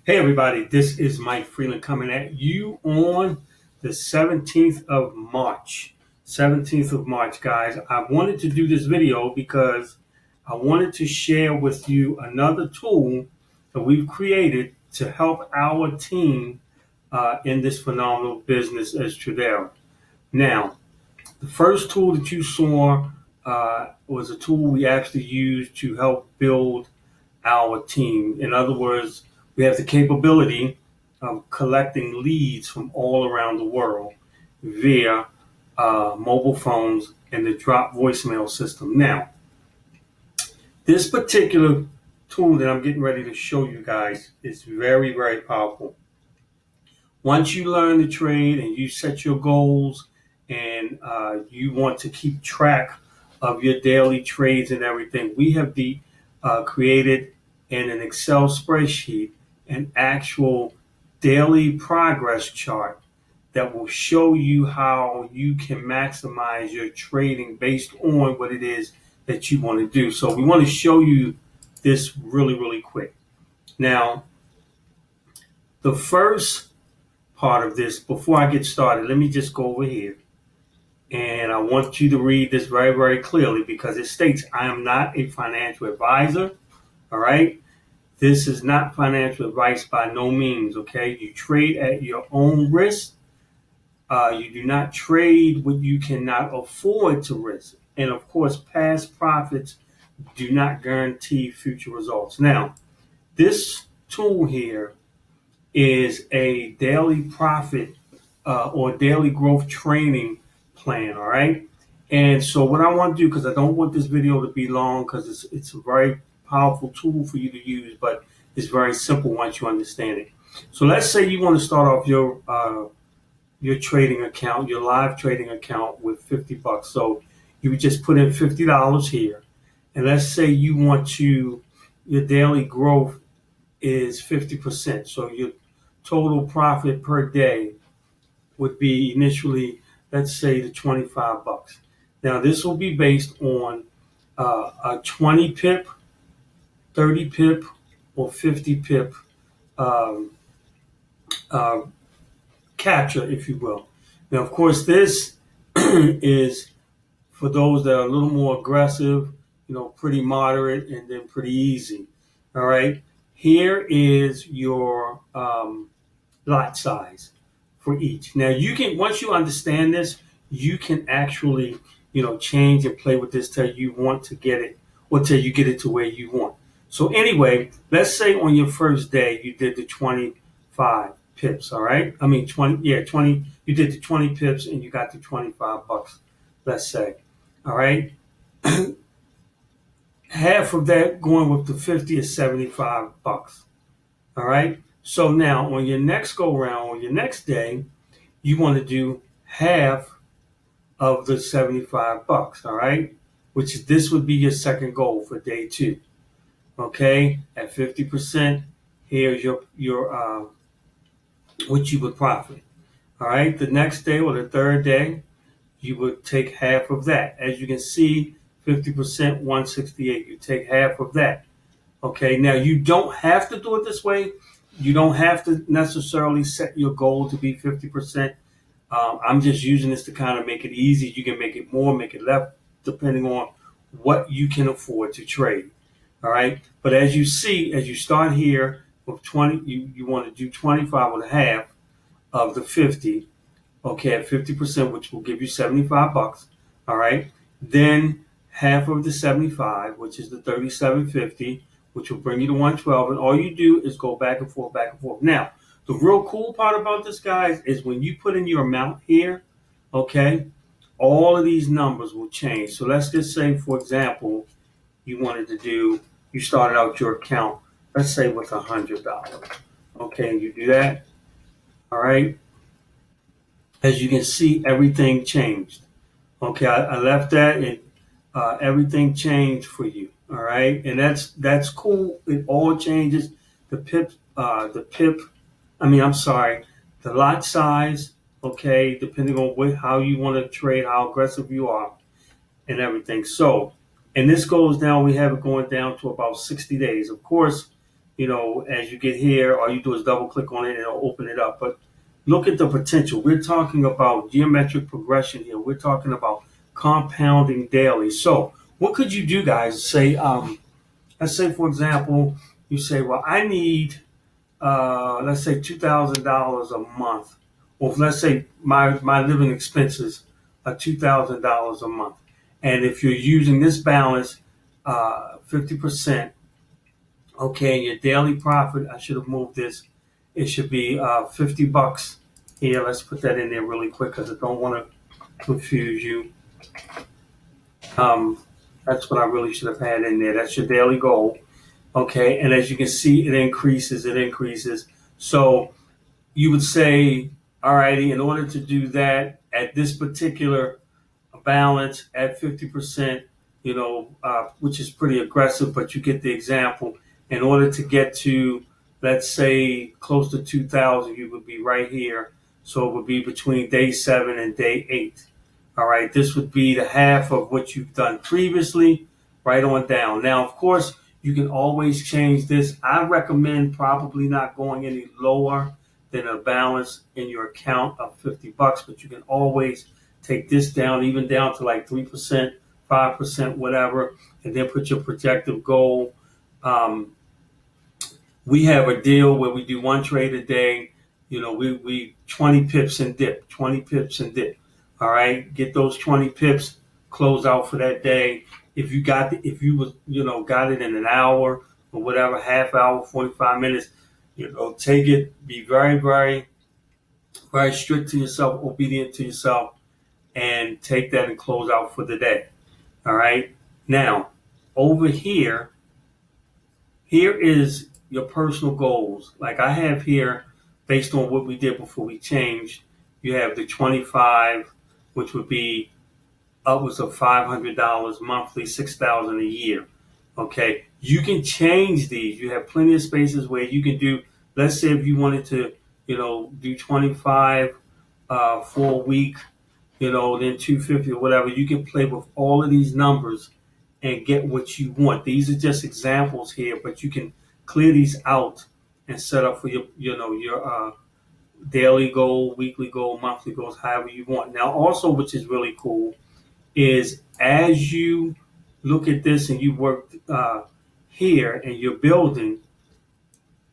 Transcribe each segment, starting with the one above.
Hey everybody, this is Mike Freeland coming at you on the 17th of March. 17th of March, guys. I wanted to do this video because I wanted to share with you another tool that we've created to help our team in this phenomenal business as TRADERA. Now, the first tool that you saw was a tool we actually used to help build our team. In other words, we have the capability of collecting leads from all around the world via mobile phones and the drop voicemail system. Now, this particular tool that I'm getting ready to show you guys is very, very powerful. Once you learn the trade and you set your goals and you want to keep track of your daily trades and everything, we have created in an Excel spreadsheet an actual daily progress chart that will show you how you can maximize your trading based on what it is that you want to do. So we want to show you this really, really quick. Now, the first part of this, before I get started, let me just go over here. And I want you to read this very, very clearly because it states, I am not a financial advisor. All right. This is not financial advice by no means. Okay. You trade at your own risk. You do not trade what you cannot afford to risk. And of course, past profits do not guarantee future results. Now, this tool here is a daily profit or daily growth training plan. All right. And so what I want to do, because I don't want this video to be long, because it's a very powerful tool for you to use, but it's very simple once you understand it. So let's say you want to start off your trading account, your live trading account with $50. So you would just put in $50 here. And let's say you want to, your daily growth is 50%. So your total profit per day would be initially, let's say, the $25. Now this will be based on a 20 pip, 30 pip, or 50 pip capture, if you will. Now, of course, this is for those that are a little more aggressive, pretty moderate, and then pretty easy. All right. Here is your lot size for each. Now, you can, once you understand this, you can actually, change and play with this till you want to get it, or till you get it to where you want. So anyway, let's say on your first day you did the 25 pips, all right? I mean 20, you did the 20 pips and you got the $25, let's say. All right. Half of that going with the 50 is $75. All right. So now on your next go round, on your next day, you want to do half of the $75, all right? This would be your second goal for day 2. Okay, at 50%, here's your what you would profit. All right, the next day or the third day, you would take half of that. As you can see, 50%, 168. You take half of that. Okay, now you don't have to do it this way. You don't have to necessarily set your goal to be 50%. I'm just using this to kind of make it easy. You can make it more, make it less, depending on what you can afford to trade. All right. But as you see, as you start here with 20, you want to do 25 and a half of the 50. Okay, at 50%, which will give you $75. All right. Then half of the 75, which is the 37.50, which will bring you to 112. And all you do is go back and forth, back and forth. Now, the real cool part about this, guys, is when you put in your amount here, okay, all of these numbers will change. So let's just say, for example, you started out your account, let's say with $100. Okay, and you do that. All right. As you can see, everything changed. Okay, I left that and everything changed for you. All right, and that's cool. It all changes. The lot size. Okay, depending on how you want to trade, how aggressive you are, and everything. So, and this goes down. We have it going down to about 60 days. Of course, as you get here, all you do is double click on it and it'll open it up. But look at the potential. We're talking about geometric progression here. We're talking about compounding daily. So what could you do, guys? Let's say, for example, you say, well, I need, let's say $2,000 a month. Or let's say my living expenses are $2,000 a month. And if you're using this balance, 50%, okay, your daily profit, I should have moved this. It should be $50 here. Let's put that in there really quick because I don't want to confuse you. That's what I really should have had in there. That's your daily goal. Okay, and as you can see, it increases. So you would say, all righty, in order to do that at this particular balance at 50%, which is pretty aggressive, but you get the example. In order to get to, let's say, close to 2,000, you would be right here. So it would be between day 7 and day 8. All right, this would be the half of what you've done previously, right on down. Now, of course, you can always change this. I recommend probably not going any lower than a balance in your account of $50, but you can always take this down, even down to like 3%, 5%, whatever, and then put your projected goal. We have a deal where we do one trade a day. We 20 pips and dip, 20 pips and dip. All right, get those 20 pips, close out for that day. If you got it in an hour or whatever, half hour, 45 minutes, take it. Be very, very, very strict to yourself, obedient to yourself, and take that and close out for the day. All right. Now, over here is your personal goals. Like I have here, based on what we did before we changed, you have the 25, which would be upwards of $500 monthly, $6,000 a year. Okay, you can change these. You have plenty of spaces where you can do. Let's say if you wanted to, do 25 for a week, then 250 or whatever. You can play with all of these numbers and get what you want. These are just examples here, but you can clear these out and set up for your daily goal, weekly goal, monthly goals, however you want. Now, also, which is really cool, is as you look at this and you work here and you're building,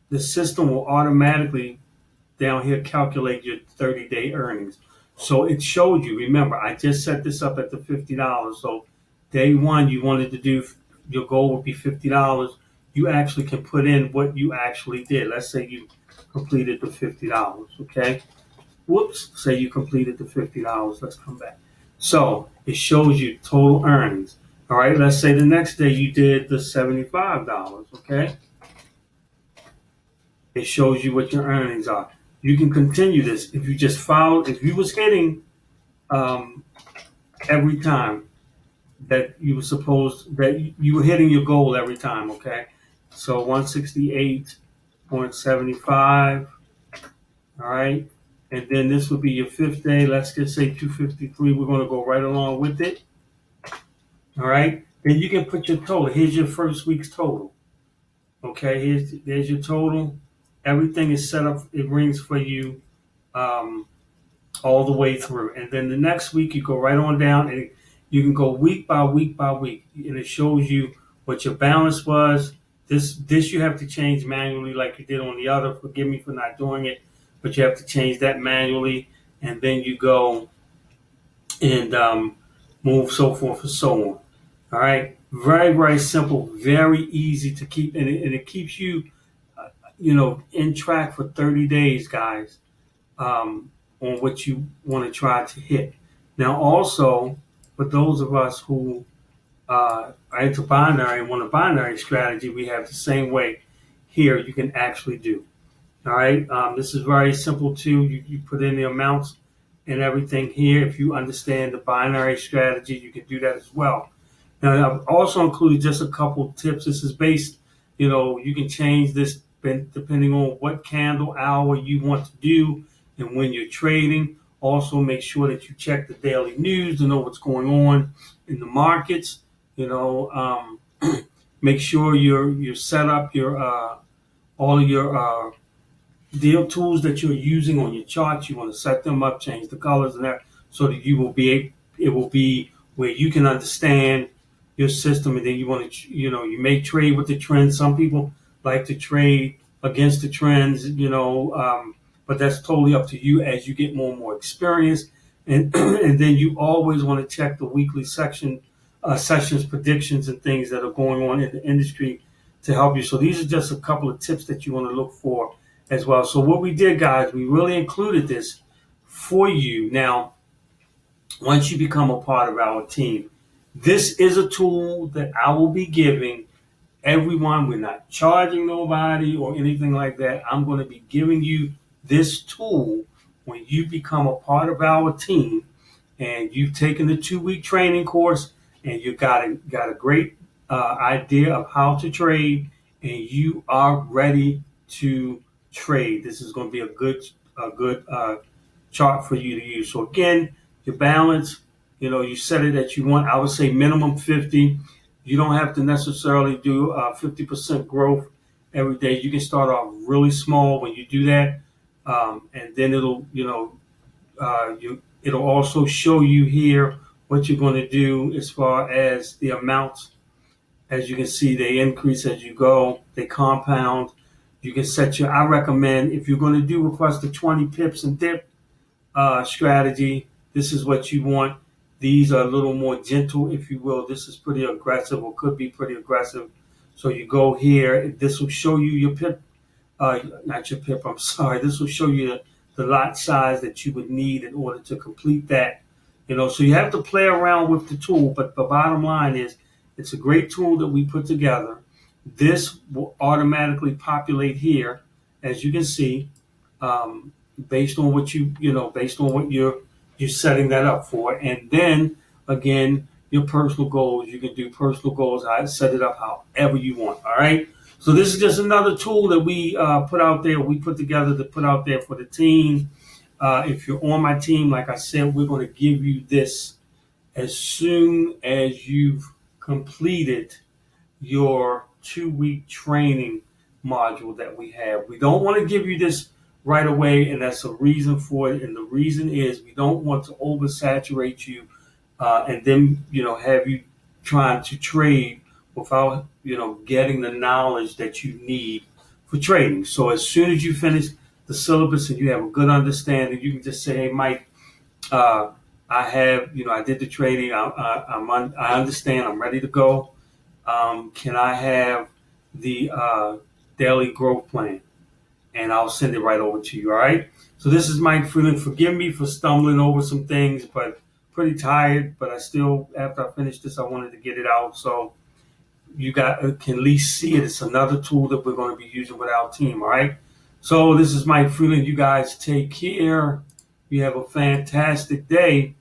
the system will automatically down here calculate your 30-day earnings. So it showed you. Remember, I just set this up at the $50. So day one, you wanted to do, your goal would be $50. You actually can put in what you actually did. Let's say you completed the $50. Okay. Whoops. Say you completed the $50. Let's come back. So it shows you total earnings. All right. Let's say the next day you did the $75. Okay. It shows you what your earnings are. You can continue this if you just followed. If you was hitting every time that you were you were hitting your goal every time. Okay. So 168.75. All right. And then this would be your 5th day. Let's just say 253. We're going to go right along with it. All right. Then you can put your total. Here's your first week's total. Okay. There's your total. Everything is set up. It rings for you all the way through. And then the next week you go right on down and you can go week by week by week. And it shows you what your balance was. This you have to change manually like you did on the other. Forgive me for not doing it, but you have to change that manually. And then you go and move so forth and so on. All right. Very, very simple, very easy to keep. And it keeps you, in track for 30 days, guys, on what you want to try to hit. Now, also, for those of us who are into binary and want a binary strategy, we have the same way here you can actually do. All right. This is very simple too. You put in the amounts and everything here. If you understand the binary strategy, you can do that as well. Now, I've also included just a couple tips. This is based, you can change this depending on what candle hour you want to do and when you're trading. Also, make sure that you check the daily news to know what's going on in the markets. Make sure you're set up your all of your deal tools that you're using on your charts. You want to set them up, change the colors and that, so that it will be where you can understand your system. And then you want to, you may trade with the trends. Some people like to trade against the trends, but that's totally up to you as you get more and more experience. And and then you always want to check the weekly sessions, predictions, and things that are going on in the industry to help you. So these are just a couple of tips that you want to look for as well. So what we did, guys, we really included this for you. Now, once you become a part of our team, this is a tool that I will be giving everyone. We're not charging nobody or anything like that. I'm going to be giving you this tool when you become a part of our team and you've taken the 2-week training course and you got a great idea of how to trade and you are ready to trade. This is going to be a good chart for you to use. So again, your balance, you set it that you want. I would say minimum 50. You don't have to necessarily do 50% growth every day. You can start off really small when you do that, and then it'll also show you here what you're going to do as far as the amounts. As you can see, they increase as you go. They compound. You can I recommend, if you're going to do request a 20 pips and dip strategy, this is what you want. These are a little more gentle, if you will. This is pretty aggressive, or could be pretty aggressive. So you go here. This will show you your pip, not your pip, I'm sorry. This will show you the lot size that you would need in order to complete that. So you have to play around with the tool, but the bottom line is it's a great tool that we put together. This will automatically populate here, as you can see, based on what you're setting that up for. And then again, your personal goals, you can do personal goals. I set it up however you want. All right. So this is just another tool that we put together to put out there for the team. If you're on my team, like I said, we're going to give you this as soon as you've completed your 2-week training module that we have. We don't want to give you this right away, and that's a reason for it. And the reason is we don't want to oversaturate you and then have you trying to trade without getting the knowledge that you need for trading. So as soon as you finish the syllabus and you have a good understanding, you can just say, hey, Mike, I did the trading. I understand. I'm ready to go. Can I have the daily growth plan? And I'll send it right over to you. All right. So this is Mike Freeland. Forgive me for stumbling over some things, but pretty tired. But I still, after I finished this, I wanted to get it out so you can at least see it. It's another tool that we're going to be using with our team. All right. So this is Mike Freeland. You guys take care. You have a fantastic day.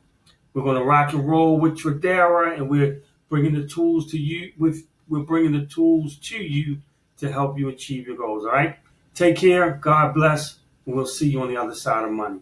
We're going to rock and roll with TRADERA, and we're bringing the tools to you. We're bringing the tools to you to help you achieve your goals. All right. Take care. God bless. And we'll see you on the other side of money.